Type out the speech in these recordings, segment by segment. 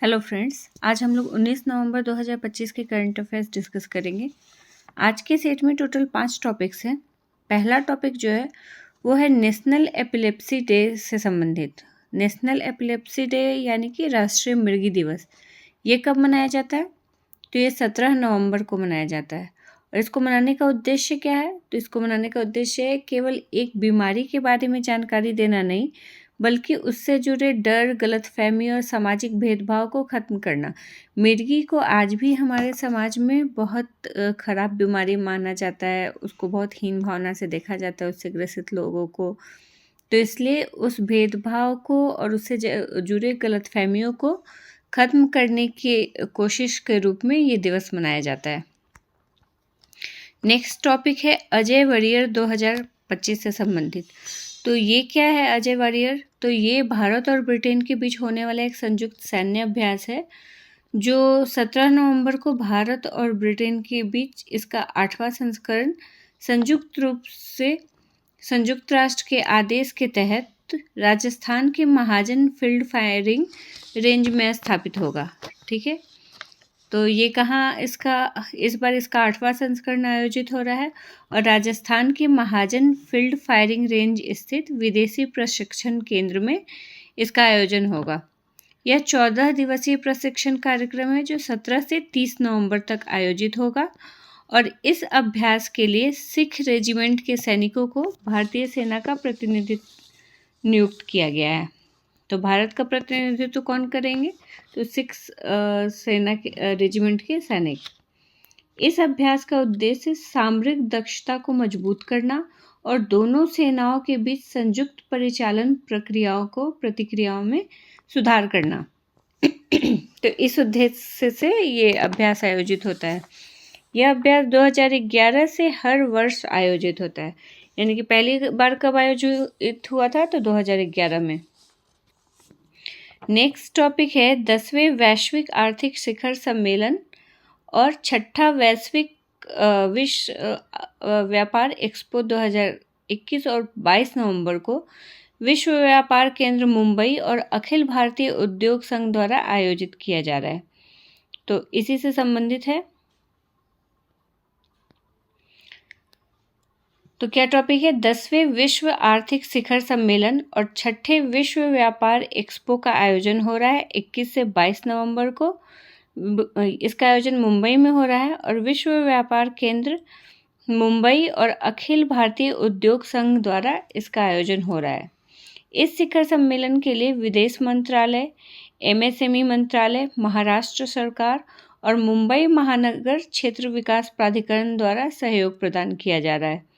Hello friends, आज हम लोग 19 नवंबर 2025 के करंट अफेयर्स डिस्कस करेंगे। आज के सेट में टोटल 5 टॉपिक्स हैं। पहला टॉपिक जो है वो है नेशनल एपिलेप्सी डे से संबंधित। नेशनल एपिलेप्सी डे यानी कि राष्ट्रीय मृगी दिवस, ये कब मनाया जाता है? तो ये 17 नवंबर को मनाया जाता है। और इसको मनाने का उद्देश्य क्या है? तो इसको मनाने का उद्देश्य है केवल एक बीमारी के बारे में जानकारी देना नहीं, बल्कि उससे जुड़े डर, गलतफहमी और सामाजिक भेदभाव को ख़त्म करना। मिर्गी को आज भी हमारे समाज में बहुत ख़राब बीमारी माना जाता है, उसको बहुत हीन भावना से देखा जाता है, उससे ग्रसित लोगों को। तो इसलिए उस भेदभाव को और उससे जुड़े गलतफहमियों को ख़त्म करने की कोशिश के रूप में ये दिवस मनाया जाता है। नेक्स्ट टॉपिक है अजय वॉरियर 2025 से संबंधित। तो ये क्या है अजय वॉरियर? तो ये भारत और ब्रिटेन के बीच होने वाला एक संयुक्त सैन्य अभ्यास है, जो 17 नवंबर को भारत और ब्रिटेन के बीच इसका 8वां संस्करण संयुक्त राष्ट्र के आदेश के तहत राजस्थान के महाजन फील्ड फायरिंग रेंज में स्थापित होगा। ठीक है, तो ये कहाँ इस बार इसका 8वां संस्करण आयोजित हो रहा है और राजस्थान के महाजन फील्ड फायरिंग रेंज स्थित विदेशी प्रशिक्षण केंद्र में इसका आयोजन होगा। यह 14 दिवसीय प्रशिक्षण कार्यक्रम है जो 17 से 30 नवंबर तक आयोजित होगा और इस अभ्यास के लिए सिख रेजिमेंट के सैनिकों को भारतीय सेना का प्रतिनिधित्व नियुक्त किया गया है। तो भारत का प्रतिनिधित्व कौन करेंगे? तो सिख सेना के रेजिमेंट के सैनिक। इस अभ्यास का उद्देश्य सामरिक दक्षता को मजबूत करना और दोनों सेनाओं के बीच संयुक्त परिचालन प्रतिक्रियाओं में सुधार करना। तो इस उद्देश्य से ये अभ्यास आयोजित होता है। यह अभ्यास 2011 से हर वर्ष आयोजित होता है, यानी कि पहली बार कब आयोजित हुआ था? तो 2011 में। नेक्स्ट टॉपिक है 10वें वैश्विक आर्थिक शिखर सम्मेलन और 6ठा वैश्विक विश्व व्यापार एक्सपो 2021 और 22 नवंबर को विश्व व्यापार केंद्र मुंबई और अखिल भारतीय उद्योग संघ द्वारा आयोजित किया जा रहा है। तो इसी से संबंधित है। तो क्या टॉपिक है? 10वें विश्व आर्थिक शिखर सम्मेलन और 6ठे विश्व व्यापार एक्सपो का आयोजन हो रहा है 21 से 22 नवंबर को। इसका आयोजन मुंबई में हो रहा है और विश्व व्यापार केंद्र मुंबई और अखिल भारतीय उद्योग संघ द्वारा इसका आयोजन हो रहा है। इस शिखर सम्मेलन के लिए विदेश मंत्रालय, MSME मंत्रालय, महाराष्ट्र सरकार और मुंबई महानगर क्षेत्र विकास प्राधिकरण द्वारा सहयोग प्रदान किया जा रहा है।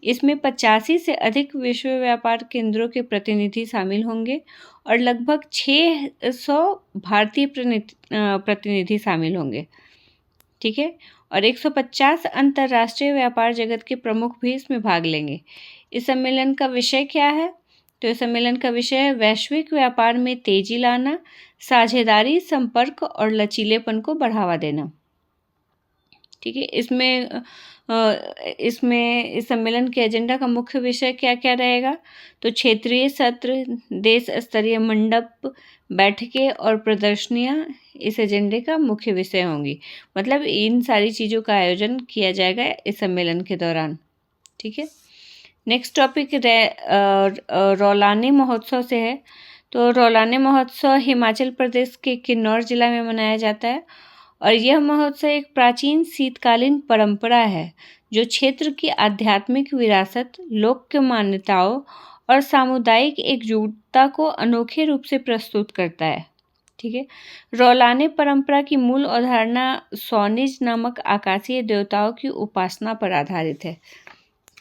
इसमें 85 से अधिक विश्व व्यापार केंद्रों के प्रतिनिधि शामिल होंगे और लगभग 600 भारतीय प्रतिनिधि शामिल होंगे। ठीक है, और 150 अंतर्राष्ट्रीय व्यापार जगत के प्रमुख भी इसमें भाग लेंगे। इस सम्मेलन का विषय क्या है? तो इस सम्मेलन का विषय है वैश्विक व्यापार में तेजी लाना, साझेदारी, संपर्क और लचीलेपन को बढ़ावा देना। ठीक है, इसमें इस सम्मेलन के एजेंडा का मुख्य विषय क्या क्या रहेगा? तो क्षेत्रीय सत्र, देश स्तरीय मंडप, बैठकें और प्रदर्शनियां इस एजेंडे का मुख्य विषय होंगी। मतलब इन सारी चीज़ों का आयोजन किया जाएगा इस सम्मेलन के दौरान। ठीक है, नेक्स्ट टॉपिक रौलानी महोत्सव से है। तो रौलानी महोत्सव हिमाचल प्रदेश के किन्नौर जिला में मनाया जाता है और यह महोत्सव एक प्राचीन शीतकालीन परंपरा है जो क्षेत्र की आध्यात्मिक विरासत, लोक मान्यताओं और सामुदायिक एकजुटता को अनोखे रूप से प्रस्तुत करता है। ठीक है, रौलानी परंपरा की मूल अवधारणा सौनिज नामक आकाशीय देवताओं की उपासना पर आधारित है।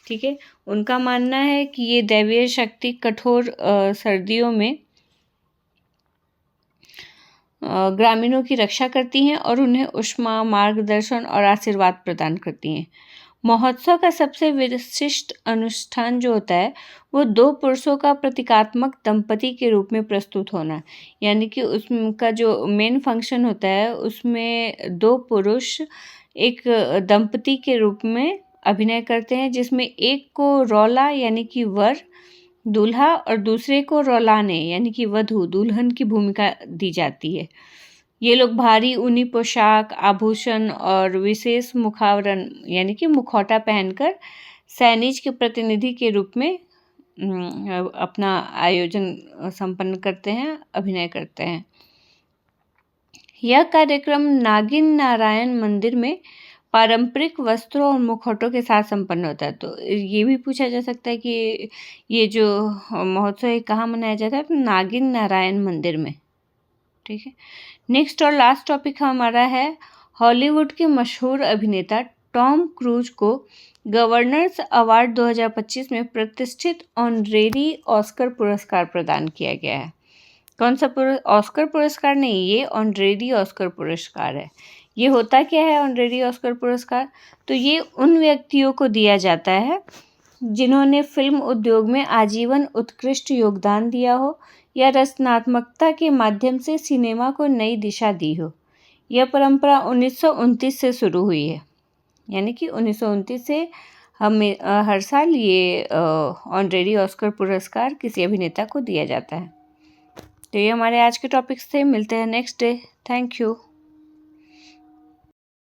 ठीक है, उनका मानना है कि ये दैवीय शक्ति कठोर सर्दियों में ग्रामीणों की रक्षा करती हैं और उन्हें ऊष्मा, मार्गदर्शन और आशीर्वाद प्रदान करती हैं। महोत्सव का सबसे विशिष्ट अनुष्ठान जो होता है वो 2 पुरुषों का प्रतीकात्मक दंपति के रूप में प्रस्तुत होना, यानी कि उसका जो मेन फंक्शन होता है उसमें 2 पुरुष एक दंपति के रूप में अभिनय करते हैं, जिसमें एक को रौला यानी कि वर, दूल्हा, और दूसरे को रौलाने यानी कि वधू, दुल्हन की भूमिका दी जाती है। ये लोग भारी ऊनी पोशाक, आभूषण और विशेष मुखावरण यानी कि मुखौटा पहनकर सैनिक के प्रतिनिधि के रूप में अपना आयोजन संपन्न करते हैं, अभिनय करते हैं। यह कार्यक्रम नागिन नारायण मंदिर में पारंपरिक वस्त्रों और मुखौटों के साथ संपन्न होता है। तो ये भी पूछा जा सकता है कि ये जो महोत्सव है कहाँ मनाया जाता है? तो नागिन नारायण मंदिर में। ठीक है। नेक्स्ट और लास्ट टॉपिक हमारा है हॉलीवुड के मशहूर अभिनेता टॉम क्रूज को गवर्नर्स अवार्ड 2025 में प्रतिष्ठित ऑनरेरी ऑस्कर पुरस्कार प्रदान किया गया है। कौन सा ऑस्कर पुरस्कार नहीं, ये ऑनरेरी ऑस्कर पुरस्कार है। ये होता क्या है ऑनरेरी ऑस्कर पुरस्कार? तो ये उन व्यक्तियों को दिया जाता है जिन्होंने फिल्म उद्योग में आजीवन उत्कृष्ट योगदान दिया हो या रचनात्मकता के माध्यम से सिनेमा को नई दिशा दी हो। यह परंपरा 1929 से शुरू हुई है, यानी कि 1929 से हमें हर साल ये ऑनरेरी ऑस्कर पुरस्कार किसी अभिनेता को दिया जाता है। तो ये हमारे आज के टॉपिक्स थे। मिलते हैं नेक्स्ट डे। Thank you.